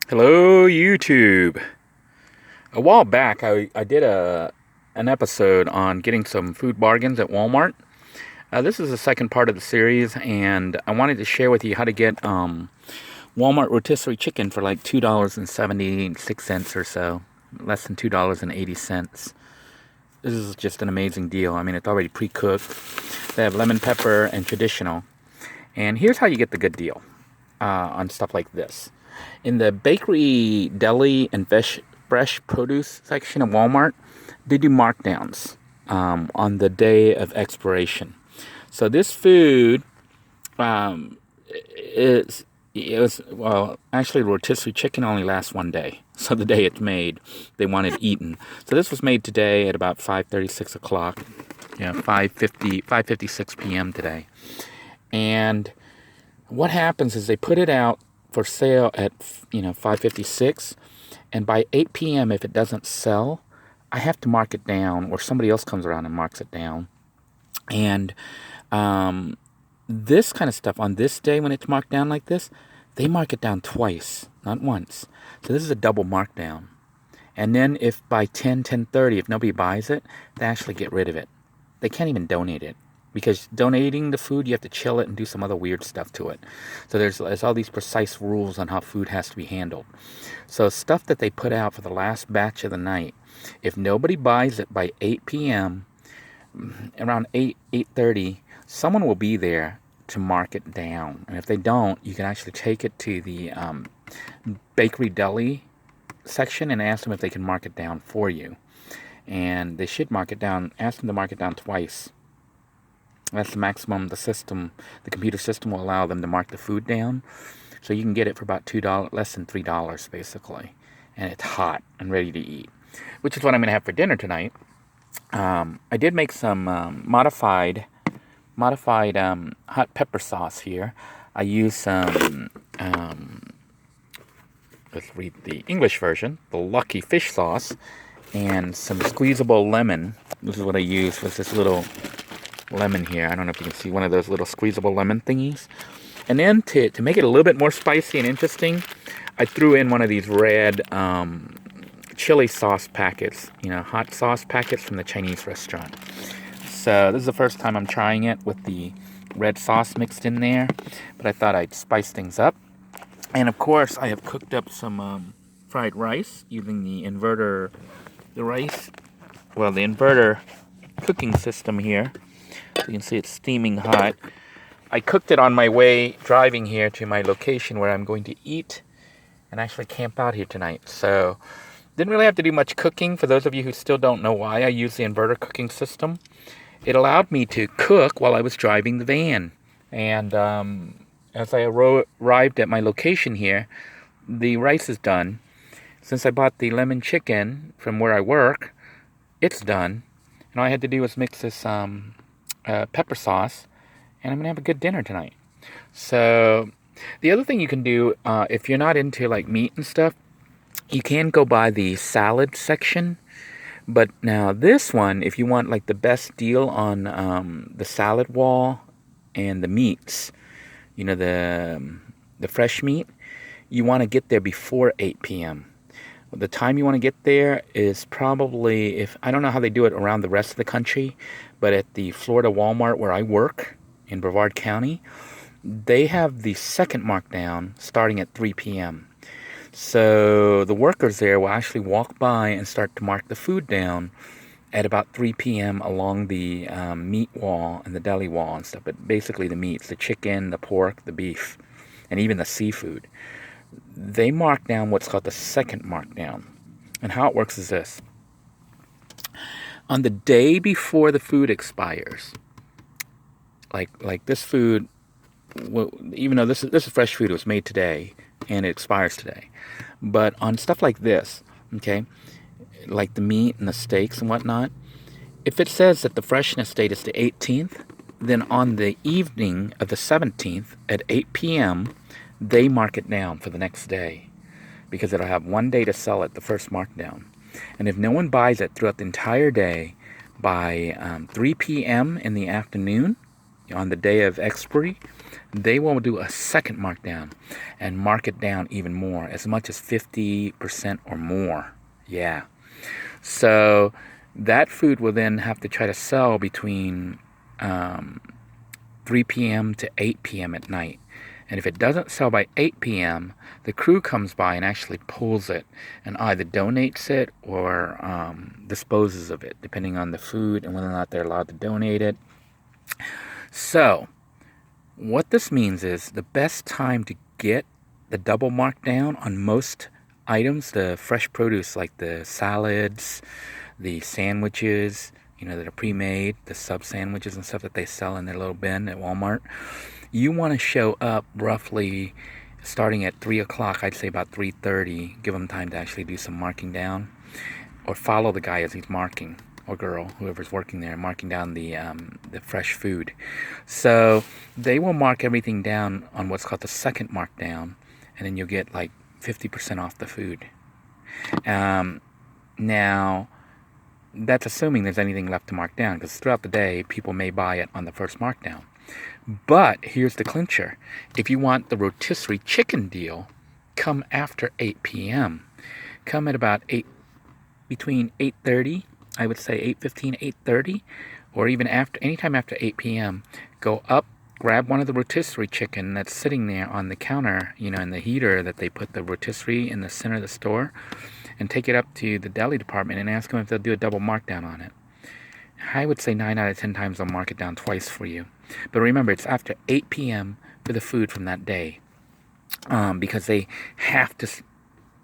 Hello, YouTube. A while back, I did an episode on getting some food bargains at Walmart. This is the second part of the series, and I wanted to share with you how to get Walmart rotisserie chicken for like $2.76 or so, less than $2.80. This is just an amazing deal. I mean, it's already pre-cooked. They have lemon pepper and traditional. And here's how you get the good deal on stuff like this. In the bakery, deli, and fresh produce section of Walmart, they do markdowns on the day of expiration. So this food is it was well actually rotisserie chicken only lasts one day. So the day it's made, they want it eaten. So this was made today at about 5:36 o'clock. 5:56 p.m. today. And what happens is they put it out for sale at 5:56, and by 8 p.m. if it doesn't sell, I have to mark it down, or somebody else comes around and marks it down. And this kind of stuff on this day when it's marked down like this, they mark it down twice, not once. So this is a double markdown. And then if by 10:30, if nobody buys it, they actually get rid of it. They can't even donate it. Because donating the food, you have to chill it and do some other weird stuff to it. So there's all these precise rules on how food has to be handled. So stuff that they put out for the last batch of the night, if nobody buys it by 8 p.m., around 8:30, someone will be there to mark it down. And if they don't, you can actually take it to the bakery deli section and ask them if they can mark it down for you. And they should mark it down, ask them to mark it down twice. That's the maximum the computer system will allow them to mark the food down. So you can get it for about $2, less than $3 basically. And it's hot and ready to eat, which is what I'm going to have for dinner tonight. I did make some modified hot pepper sauce here. I used some, let's read the English version, the Lucky Fish sauce, and some squeezable lemon. This is what I used, was this little lemon here. I don't know if you can see one of those little squeezable lemon thingies. And then to make it a little bit more spicy and interesting, I threw in one of these red chili sauce packets, hot sauce packets from the Chinese restaurant. So this is the first time I'm trying it with the red sauce mixed in there, but I thought I'd spice things up. And of course, I have cooked up some fried rice using the inverter cooking system here. So you can see it's steaming hot. I cooked it on my way driving here to my location where I'm going to eat and actually camp out here tonight. So didn't really have to do much cooking. For those of you who still don't know why I use the inverter cooking system, it allowed me to cook while I was driving the van. And as I arrived at my location here, the rice is done. Since I bought the lemon chicken from where I work, it's done. And all I had to do was mix this pepper sauce, and I'm gonna have a good dinner tonight. So the other thing you can do, if you're not into like meat and stuff, you can go by the salad section. But now this one, if you want like the best deal on the salad wall and the meats, the fresh meat, you want to get there before 8 p.m. The time you want to get there is probably, I don't know how they do it around the rest of the country, but at the Florida Walmart where I work in Brevard County, they have the second markdown starting at 3 p.m. So the workers there will actually walk by and start to mark the food down at about 3 p.m. along the meat wall and the deli wall and stuff. But basically the meats, the chicken, the pork, the beef, and even the seafood. They mark down what's called the second markdown. And how it works is this. On the day before the food expires, like this food, even though this is fresh food, it was made today and it expires today. But on stuff like this, okay, like the meat and the steaks and whatnot, if it says that the freshness date is the 18th, then on the evening of the 17th at 8 p.m., they mark it down for the next day because it'll have one day to sell it, the first markdown. And if no one buys it throughout the entire day, by 3 p.m. in the afternoon, on the day of expiry, they will do a second markdown and mark it down even more, as much as 50% or more. Yeah. So that food will then have to try to sell between 3 p.m. to 8 p.m. at night. And if it doesn't sell by 8 p.m., the crew comes by and actually pulls it and either donates it or disposes of it, depending on the food and whether or not they're allowed to donate it. So, what this means is the best time to get the double markdown on most items, the fresh produce like the salads, the sandwiches, that are pre-made, the sub sandwiches and stuff that they sell in their little bin at Walmart, you want to show up roughly starting at 3 o'clock, I'd say about 3:30, give them time to actually do some marking down, or follow the guy as he's marking, or girl, whoever's working there, marking down the fresh food. So they will mark everything down on what's called the second markdown, and then you'll get like 50% off the food. Now, that's assuming there's anything left to mark down, because throughout the day, people may buy it on the first markdown. But here's the clincher. If you want the rotisserie chicken deal, come after 8 p.m. Come at about between 8:30, I would say 8:15, 8:30, or even anytime after 8 p.m. Go up, grab one of the rotisserie chicken that's sitting there on the counter, in the heater that they put the rotisserie in the center of the store, and take it up to the deli department and ask them if they'll do a double markdown on it. I would say 9 out of 10 times they'll mark it down twice for you. But remember, it's after 8 p.m. for the food from that day, because they have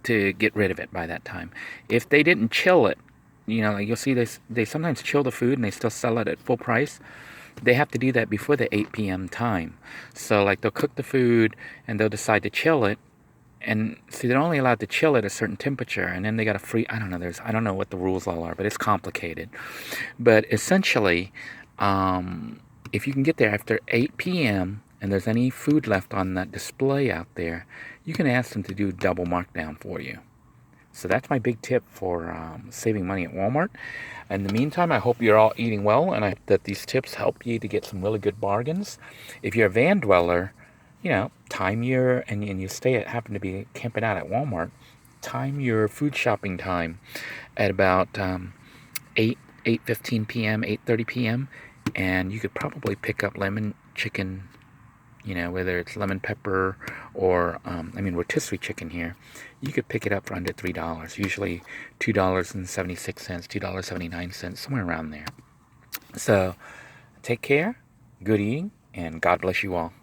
to get rid of it by that time. If they didn't chill it, like you'll see they sometimes chill the food and they still sell it at full price. They have to do that before the 8 p.m. time. So like they'll cook the food and they'll decide to chill it. And see, they're only allowed to chill at a certain temperature, and then they got to I don't know what the rules all are, but it's complicated. But essentially, if you can get there after 8 p.m. and there's any food left on that display out there, you can ask them to do double markdown for you. So that's my big tip for saving money at Walmart. In the meantime, I hope you're all eating well, and that these tips help you to get some really good bargains. If you're a van dweller, time and you happen to be camping out at Walmart, time your food shopping time at about 8:15 p.m., 8:30 p.m., and you could probably pick up lemon chicken, whether it's lemon pepper or, rotisserie chicken here. You could pick it up for under $3, usually $2.76, $2.79, somewhere around there. So, take care, good eating, and God bless you all.